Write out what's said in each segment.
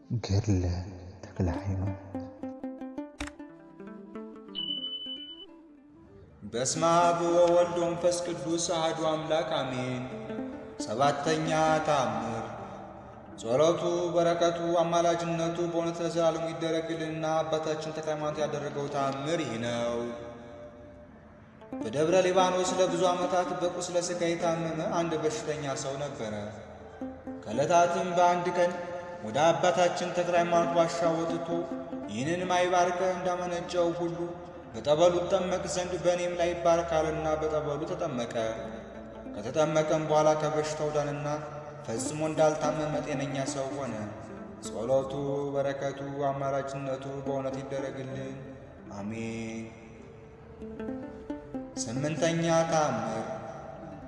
ገድለ ተክለ ሃይማኖት። በስመ አብ ወወልድ ወመንፈስ ቅዱስ አሐዱ አምላክ አሜን። ሰባተኛ ተአምር። ጸሎቱ በረከቱ አማላጅነቱ በእውነት ለዘላለሙ ይደረግልንና አባታችን ተክለ ሃይማኖት ያደረገው ተአምር ይህ ነው። በደብረ ሊባኖስ ለብዙ ዓመታት በቁስለ ሥጋ የታመመ አንድ በሽተኛ ሰው ነበረ። ከዕለታትም በአንድ ቀን ወደ አባታችን ተክለ ሃይማኖት ዋሻ ወጥቶ ይህንን ማይ ባርከህ እንዳመነጨው ሁሉ በጠበሉ እጠመቅ ዘንድ በእኔም ላይ ይባርካልና በጠበሉ ተጠመቀ። ከተጠመቀም በኋላ ከበሽታው ዳንና ፈጽሞ እንዳልታመመ ጤነኛ ሰው ሆነ። ጸሎቱ በረከቱ አማላጅነቱ በእውነት ይደረግልን፣ አሜን። ስምንተኛ ተአምር።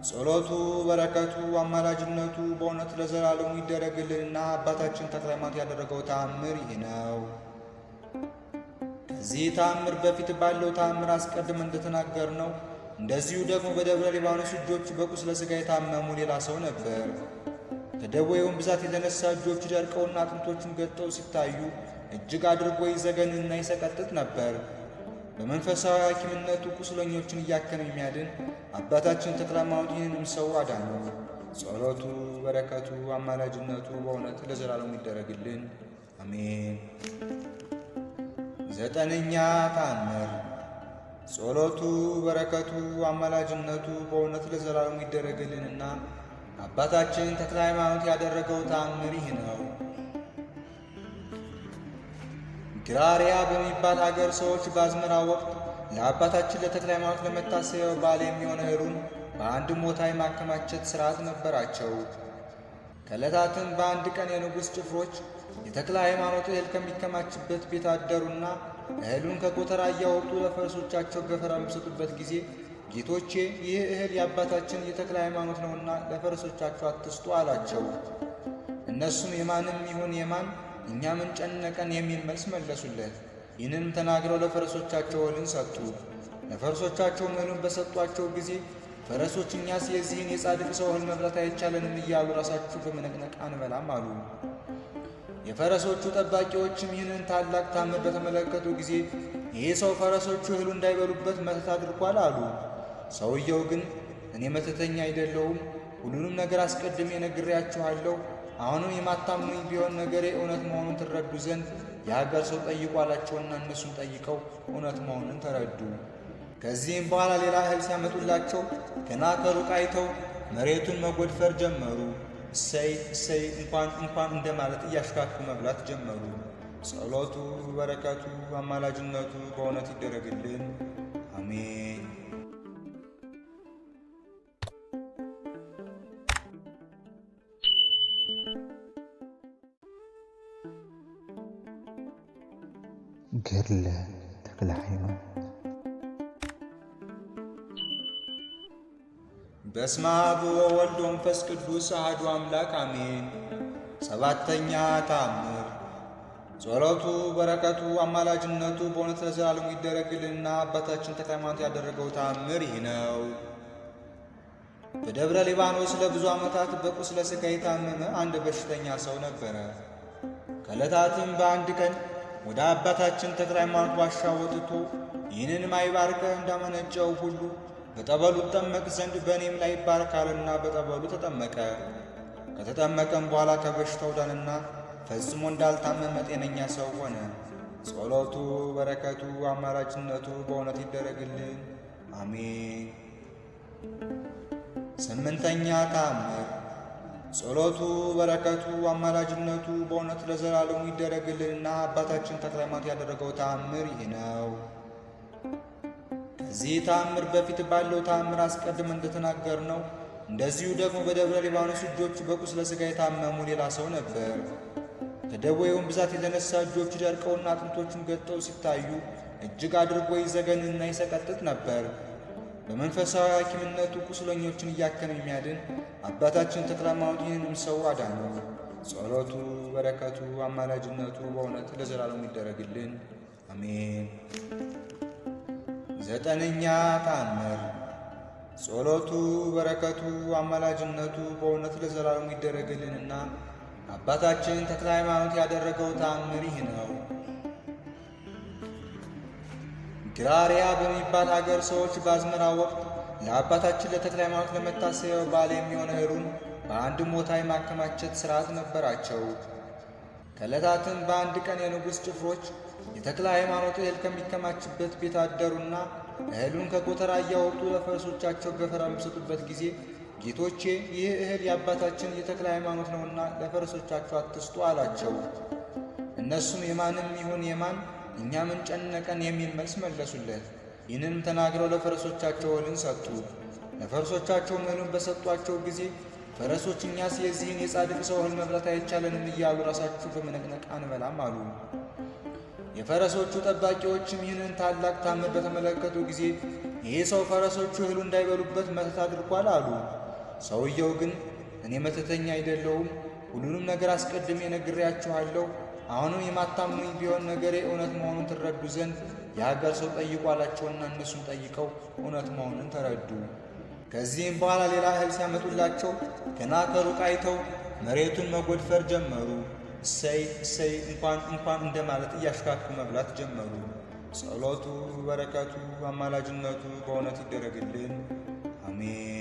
ጸሎቱ በረከቱ አማላጅነቱ በእውነት ለዘላለሙ ይደረግልንና አባታችን ተክለ ሃይማኖት ያደረገው ተአምር ይህ ነው። ከዚህ ተአምር በፊት ባለው ተአምር አስቀድመን እንደተናገርነው እንደዚሁ ደግሞ በደብረ ሊባኖስ እጆቹ በቁስለ ሥጋ የታመሙ ሌላ ሰው ነበር። ከደዌውም ብዛት የተነሳ እጆቹ ደርቀውና አጥንቶቹን ገጠው ሲታዩ እጅግ አድርጎ ይዘገንና ይሰቀጥጥ ነበር። በመንፈሳዊ ሐኪምነቱ ቁስለኞችን እያከመ የሚያድን አባታችን ተክለ ሃይማኖት ይህንም ሰው አዳነው። ጸሎቱ በረከቱ አማላጅነቱ በእውነት ለዘላለሙ ይደረግልን፣ አሜን። ዘጠነኛ ተአምር። ጸሎቱ በረከቱ አማላጅነቱ በእውነት ለዘላለሙ ይደረግልንና አባታችን ተክለ ሃይማኖት ያደረገው ተአምር ይህ ነው። ግራሪያ በሚባል አገር ሰዎች በአዝመራ ወቅት ለአባታችን ለተክለ ሃይማኖት ለመታሰቢያው በዓል የሚሆን እህሉን በአንድ ቦታ የማከማቸት ሥርዓት ነበራቸው። ከዕለታትም በአንድ ቀን የንጉሥ ጭፍሮች የተክለ ሃይማኖት እህል ከሚከማችበት ቤት አደሩና እህሉን ከጎተራ እያወጡ ለፈረሶቻቸው ገፈራ በሚሰጡበት ጊዜ ጌቶቼ፣ ይህ እህል የአባታችን የተክለ ሃይማኖት ነውና ለፈረሶቻቸው አትስጡ አላቸው። እነሱም የማንም ይሁን የማን እኛ ምን ጨነቀን የሚል መልስ መለሱለት። ይህንም ተናግረው ለፈረሶቻቸው እህልን ሰጡ። ለፈረሶቻቸው እህሉን በሰጧቸው ጊዜ ፈረሶች እኛስ የዚህን የጻድቅ ሰው እህል መብላት አይቻለንም እያሉ ራሳችሁ በመነቅነቅ አንበላም አሉ። የፈረሶቹ ጠባቂዎችም ይህንን ታላቅ ታምር በተመለከቱ ጊዜ ይህ ሰው ፈረሶቹ እህሉ እንዳይበሉበት መተት አድርጓል አሉ። ሰውየው ግን እኔ መተተኛ አይደለሁም፣ ሁሉንም ነገር አስቀድሜ ነግሬያችኋለሁ። አሁንም የማታምኑኝ ቢሆን ነገሬ እውነት መሆኑን ትረዱ ዘንድ የሀገር ሰው ጠይቁ አላቸውና እነሱም ጠይቀው እውነት መሆኑን ተረዱ። ከዚህም በኋላ ሌላ እህል ሲያመጡላቸው ገና ከሩቅ አይተው መሬቱን መጎድፈር ጀመሩ። እሰይ እሰይ እንኳን እንደማለት እያሽካኩ መብላት ጀመሩ። ጸሎቱ በረከቱ አማላጅነቱ በእውነት ይደረግልን፣ አሜን። ገድለ ተክለ ሃይማኖት። በስመ አብ ወወልድ ወመንፈስ ቅዱስ አሐዱ አምላክ አሜን። ሰባተኛ ተአምር። ጸሎቱ በረከቱ አማላጅነቱ በእውነት ለዘላለሙ ይደረግልንና አባታችን ተክለ ሃይማኖት ያደረገው ተአምር ይህ ነው። በደብረ ሊባኖስ ለብዙ ዓመታት በቁስለ ሥጋ የታመመ አንድ በሽተኛ ሰው ነበረ። ከዕለታትም በአንድ ቀን ወደ አባታችን ተክለ ሃይማኖት ዋሻ ወጥቶ ይህንን ማይ ባርከህ እንዳመነጨው ሁሉ በጠበሉ እጠመቅ ዘንድ በእኔም ላይ ይባርካልና በጠበሉ ተጠመቀ። ከተጠመቀም በኋላ ከበሽታው ዳንና ፈጽሞ እንዳልታመመ ጤነኛ ሰው ሆነ። ጸሎቱ በረከቱ አማላጅነቱ በእውነት ይደረግልን፣ አሜን። ስምንተኛ ተአምር። ጸሎቱ በረከቱ አማላጅነቱ በእውነት ለዘላለሙ ይደረግልንና አባታችን ተክለ ሃይማኖት ያደረገው ተአምር ይህ ነው። ከዚህ ተአምር በፊት ባለው ተአምር አስቀድመን እንደተናገርነው እንደዚሁ ደግሞ በደብረ ሊባኖስ እጆቹ በቁስለ ሥጋ የታመሙ ሌላ ሰው ነበር። ከደዌውም ብዛት የተነሳ እጆቹ ደርቀውና አጥንቶቹን ገጠው ሲታዩ እጅግ አድርጎ ይዘገንና ይሰቀጥጥ ነበር። በመንፈሳዊ ሐኪምነቱ ቁስለኞችን እያከመ የሚያድን አባታችን ተክለ ሃይማኖት ይህንም ሰው አዳነው። ጸሎቱ በረከቱ አማላጅነቱ በእውነት ለዘላለሙ ይደረግልን፣ አሜን። ዘጠነኛ ተአምር። ጸሎቱ በረከቱ አማላጅነቱ በእውነት ለዘላለሙ ይደረግልንና አባታችን ተክለ ሃይማኖት ያደረገው ተአምር ይህ ነው። ግራሪያ በሚባል ሀገር ሰዎች በአዝመራ ወቅት ለአባታችን ለተክለ ሃይማኖት ለመታሰቢያው በዓል የሚሆን እህሉን በአንድ ቦታ የማከማቸት ሥርዓት ነበራቸው። ከዕለታትም በአንድ ቀን የንጉሥ ጭፍሮች የተክለ ሃይማኖት እህል ከሚከማችበት ቤት አደሩና እህሉን ከጎተራ እያወጡ ለፈረሶቻቸው ገፈራ በሚሰጡበት ጊዜ ጌቶቼ፣ ይህ እህል የአባታችን የተክለ ሃይማኖት ነውና ለፈረሶቻቸው አትስጡ አላቸው። እነሱም የማንም ይሁን የማን እኛ ምን ጨነቀን የሚል መልስ መለሱለት። ይህንም ተናግረው ለፈረሶቻቸው እህልን ሰጡ። ለፈረሶቻቸውም እህሉን በሰጧቸው ጊዜ ፈረሶች እኛስ የዚህን የጻድቅ ሰው እህል መብላት አይቻለንም እያሉ ራሳቸው በመነቅነቅ አንበላም አሉ። የፈረሶቹ ጠባቂዎችም ይህንን ታላቅ ታምር በተመለከቱ ጊዜ ይህ ሰው ፈረሶቹ እህሉ እንዳይበሉበት መተት አድርጓል አሉ። ሰውየው ግን እኔ መተተኛ አይደለሁም፣ ሁሉንም ነገር አስቀድሜ ነግሬያችኋለሁ። አሁንም የማታምኑኝ ቢሆን ነገሬ እውነት መሆኑን ትረዱ ዘንድ የሀገር ሰው ጠይቁ አላቸውና እነሱም ጠይቀው እውነት መሆኑን ተረዱ። ከዚህም በኋላ ሌላ እህል ሲያመጡላቸው ገና ከሩቅ አይተው መሬቱን መጎድፈር ጀመሩ። እሰይ እሰይ እንኳን እንደማለት እያሽካኩ መብላት ጀመሩ። ጸሎቱ፣ በረከቱ፣ አማላጅነቱ በእውነት ይደረግልን፣ አሜን።